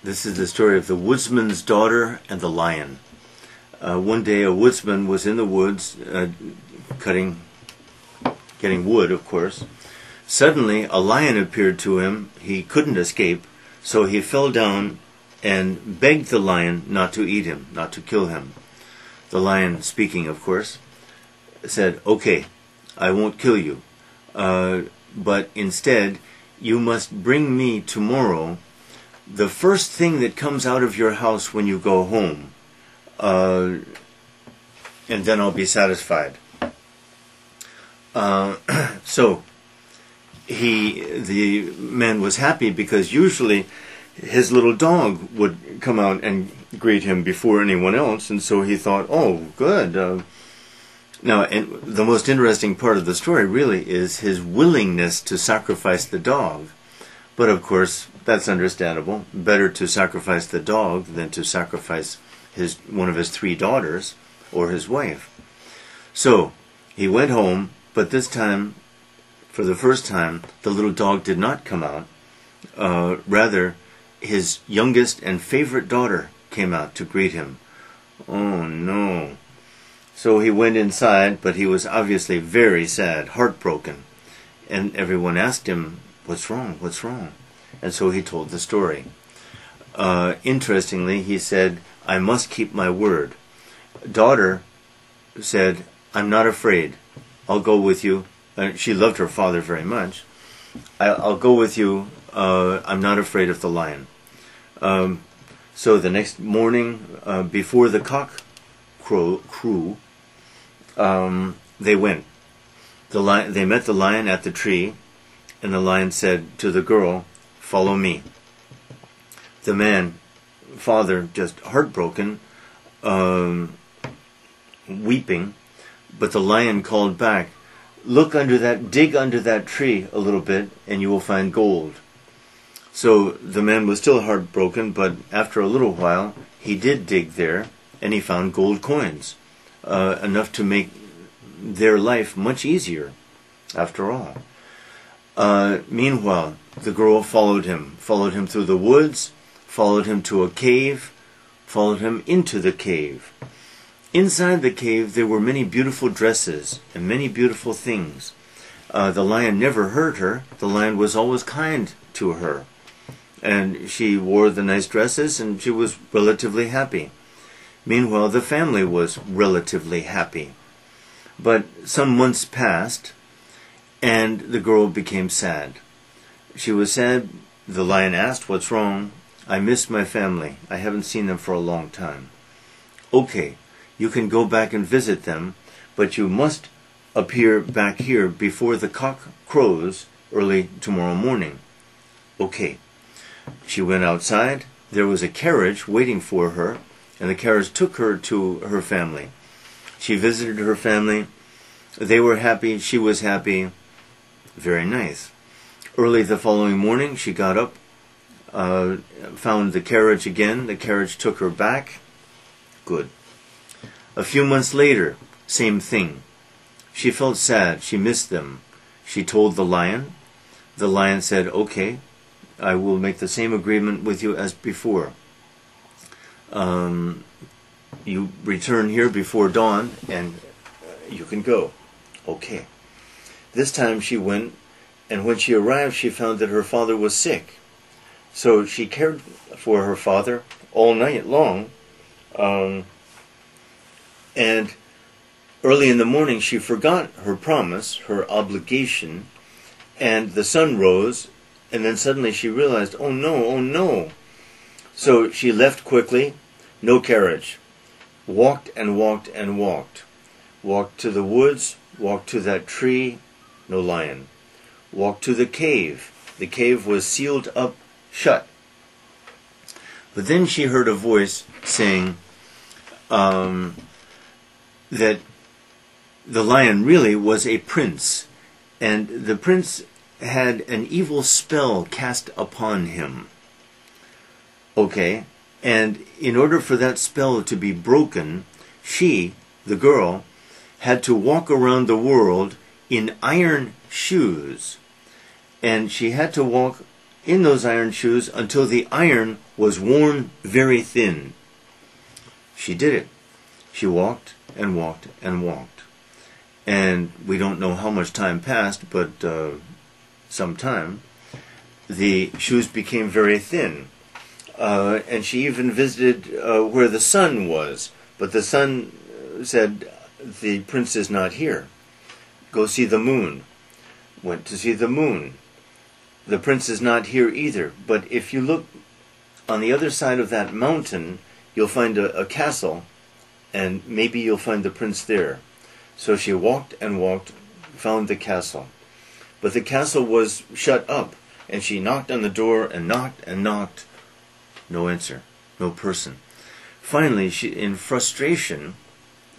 This is the story of the woodsman's daughter and the lion. One day a woodsman was in the woods getting wood, of course. Suddenly a lion appeared to him. He couldn't escape, so he fell down and begged the lion not to eat him, not to kill him. The lion, speaking of course, said, "Okay, I won't kill you, but instead you must bring me tomorrow the first thing that comes out of your house when you go home, and then I'll be satisfied." So the man was happy because usually his little dog would come out and greet him before anyone else, and so he thought, "Oh, good." Now, and the most interesting part of the story really is his willingness to sacrifice the dog. But of course, that's understandable. Better to sacrifice the dog than to sacrifice one of his 3 daughters or his wife. So he went home, but this time, for the first time, the little dog did not come out. Rather, his youngest and favorite daughter came out to greet him. Oh no. So he went inside, but he was obviously very sad, heartbroken. And everyone asked him, "What's wrong? What's wrong?" And so he told the story. Interestingly, he said, "I must keep my word." Daughter said, "I'm not afraid. I'll go with you." She loved her father very much. "I'll go with you. I'm not afraid of the lion." So the next morning, before the cock crew, they went. They met the lion at the tree, and the lion said to the girl, "Follow me." The father, just heartbroken, weeping, but the lion called back, dig under that tree a little bit, and you will find gold." So the man was still heartbroken, but after a little while, he did dig there, and he found gold coins, enough to make their life much easier, after all. Meanwhile, the girl followed him through the woods, followed him to a cave, followed him into the cave. Inside the cave there were many beautiful dresses and many beautiful things. The lion never hurt her. The lion was always kind to her. And she wore the nice dresses and she was relatively happy. Meanwhile, the family was relatively happy. But some months passed, and the girl became sad. She was sad. The lion asked, "What's wrong?" "I miss my family. I haven't seen them for a long time." "Okay, you can go back and visit them, but you must appear back here before the cock crows early tomorrow morning." "Okay." She went outside. There was a carriage waiting for her, and the carriage took her to her family. She visited her family. They were happy. She was happy. Very nice. Early the following morning, she got up, found the carriage again. The carriage took her back. Good. A few months later, same thing. She felt sad. She missed them. She told the lion. The lion said, "Okay, I will make the same agreement with you as before. You return here before dawn, and you can go." Okay. This time she went, and when she arrived, she found that her father was sick. So she cared for her father all night long, and early in the morning she forgot her promise, her obligation, and the sun rose, and then suddenly she realized, oh no. So she left quickly, no carriage. Walked and walked and walked. Walked to the woods, walked to that tree, no lion. Walked to the cave. The cave was sealed up shut. But then she heard a voice saying that the lion really was a prince, and the prince had an evil spell cast upon him. Okay, and in order for that spell to be broken, she, the girl, had to walk around the world in iron shoes. And she had to walk in those iron shoes until the iron was worn very thin. She did it. She walked and walked and walked. And we don't know how much time passed, but some time. The shoes became very thin. And she even visited where the sun was. But the sun said, the prince is not here. Go see the moon. Went to see the moon. The prince is not here either. But if you look on the other side of that mountain, you'll find a castle, and maybe you'll find the prince there. So she walked and walked, found the castle. But the castle was shut up, and she knocked on the door and knocked and knocked. No answer, no person. Finally, she, in frustration,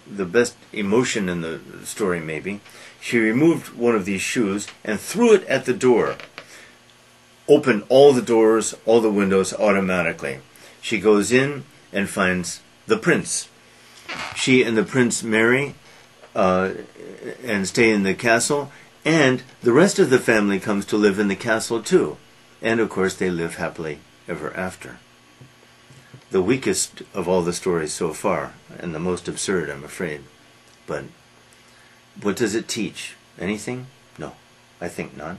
the best emotion in the story maybe, she removed one of these shoes and threw it at the door. Opened all the doors, all the windows automatically. She goes in and finds the prince. She and the prince marry and stay in the castle, and the rest of the family comes to live in the castle too. And of course they live happily ever after. The weakest of all the stories so far, and the most absurd, I'm afraid. But what does it teach? Anything? No, I think not.